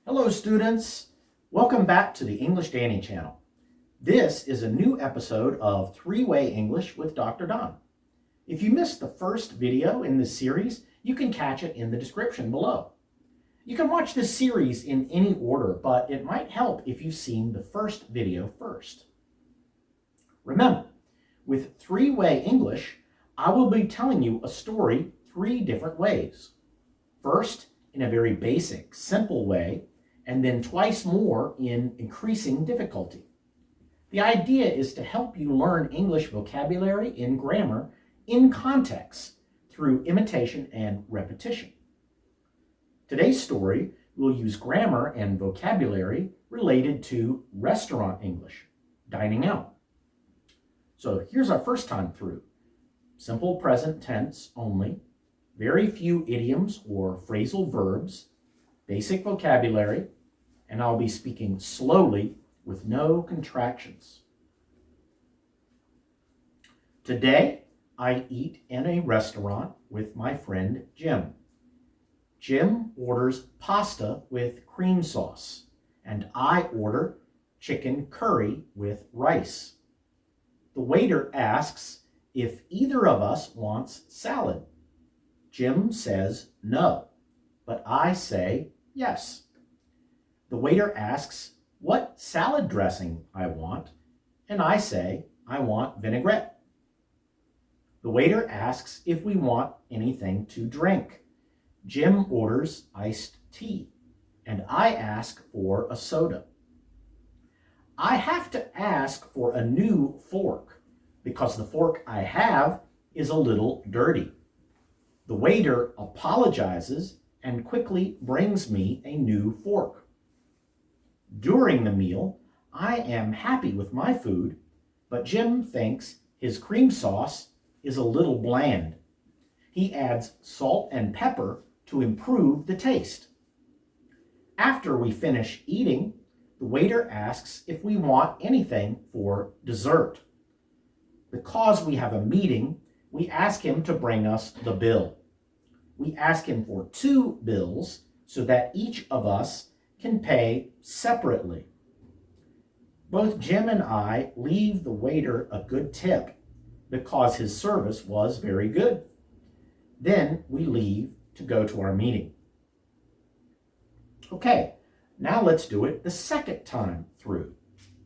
Hello students, welcome back to the English Danny channel. This is a new episode of Three-Way English with Dr. Don. If you missed the first video in this series, you can catch it in the description below. You can watch this series in any order, but it might help if you've seen the first video first. Remember, with Three-Way English, I will be telling you a story three different ways. First, in a very basic, simple way, and then twice more in increasing difficulty. The idea is to help you learn English vocabulary and grammar in context through imitation and repetition. Today's story will use grammar and vocabulary related to restaurant English, dining out. So here's our first time through. Simple present tense only, very few idioms or phrasal verbs, basic vocabulary, and I'll be speaking slowly with no contractions. Today, I eat in a restaurant with my friend Jim. Jim orders pasta with cream sauce, and I order chicken curry with rice. The waiter asks if either of us wants salad. Jim says no, but I say yes. The waiter asks what salad dressing I want, and I say I want vinaigrette. The waiter asks if we want anything to drink. Jim orders iced tea, and I ask for a soda. I have to ask for a new fork because the fork I have is a little dirty. The waiter apologizes and quickly brings me a new fork. During the meal, I am happy with my food, but Jim thinks his cream sauce is a little bland. He adds salt and pepper to improve the taste. After we finish eating, the waiter asks if we want anything for dessert. Because we have a meeting, we ask him to bring us the bill. We ask him for 2 bills so that each of us can pay separately. Both Jim and I leave the waiter a good tip because his service was very good. Then we leave to go to our meeting. Okay, now let's do it the second time through.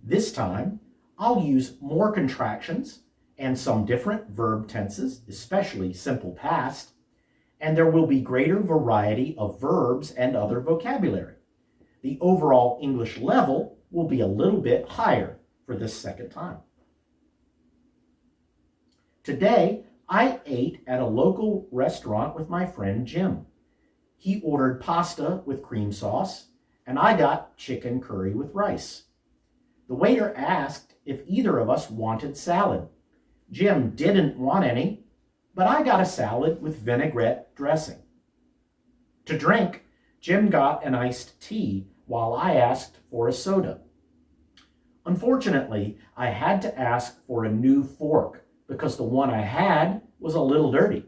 This time, I'll use more contractions and some different verb tenses, especially simple past, and there will be greater variety of verbs and other vocabulary. The overall English level will be a little bit higher for this second time. Today, I ate at a local restaurant with my friend Jim. He ordered pasta with cream sauce, and I got chicken curry with rice. The waiter asked if either of us wanted salad. Jim didn't want any, but I got a salad with vinaigrette dressing. To drink, Jim got an iced tea while I asked for a soda. Unfortunately, I had to ask for a new fork because the one I had was a little dirty.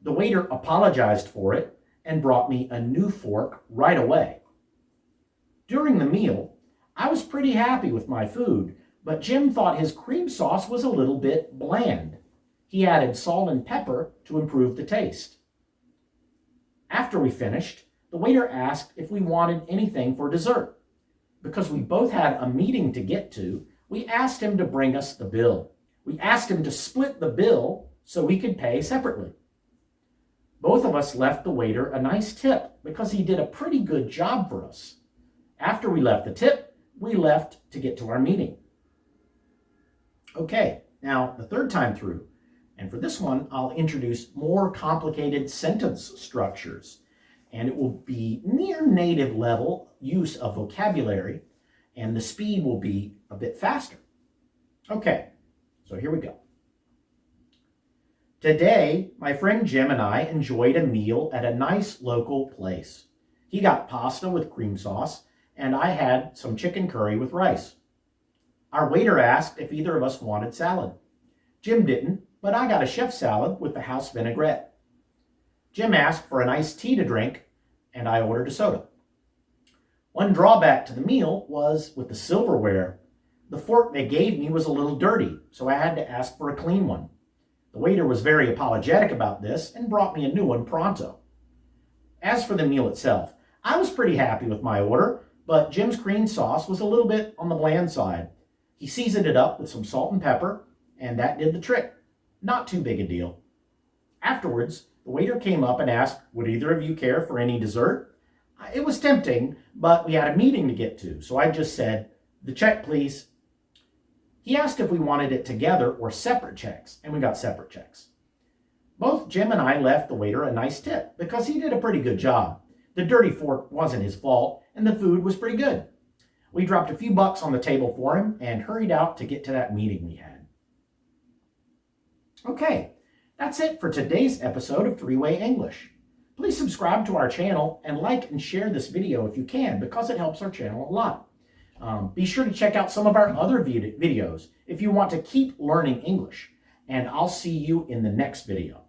The waiter apologized for it and brought me a new fork right away. During the meal, I was pretty happy with my food, but Jim thought his cream sauce was a little bit bland. He added salt and pepper to improve the taste. After we finished, the waiter asked if we wanted anything for dessert. Because we both had a meeting to get to, we asked him to bring us the bill. We asked him to split the bill so we could pay separately. Both of us left the waiter a nice tip because he did a pretty good job for us. After we left the tip, we left to get to our meeting. Okay, now the third time through, and for this one, I'll introduce more complicated sentence structures, and it will be near native level use of vocabulary, and the speed will be a bit faster. Okay, so here we go. Today, my friend Jim and I enjoyed a meal at a nice local place. He got pasta with cream sauce, and I had some chicken curry with rice. Our waiter asked if either of us wanted salad. Jim didn't, but I got a chef salad with the house vinaigrette. Jim asked for an iced tea to drink, and I ordered a soda. One drawback to the meal was with the silverware. The fork they gave me was a little dirty, so I had to ask for a clean one. The waiter was very apologetic about this and brought me a new one pronto. As for the meal itself, I was pretty happy with my order, but Jim's cream sauce was a little bit on the bland side. He seasoned it up with some salt and pepper, and that did the trick. Not too big a deal. Afterwards, the waiter came up and asked, would either of you care for any dessert? It was tempting, but we had a meeting to get to, so I just said, the check, please. He asked if we wanted it together or separate checks, and we got separate checks. Both Jim and I left the waiter a nice tip because he did a pretty good job. The dirty fork wasn't his fault, and the food was pretty good. We dropped a few bucks on the table for him and hurried out to get to that meeting we had. Okay, that's it for today's episode of Three-Way English. Please subscribe to our channel and like and share this video if you can because it helps our channel a lot. Be sure to check out some of our other videos if you want to keep learning English, and I'll see you in the next video.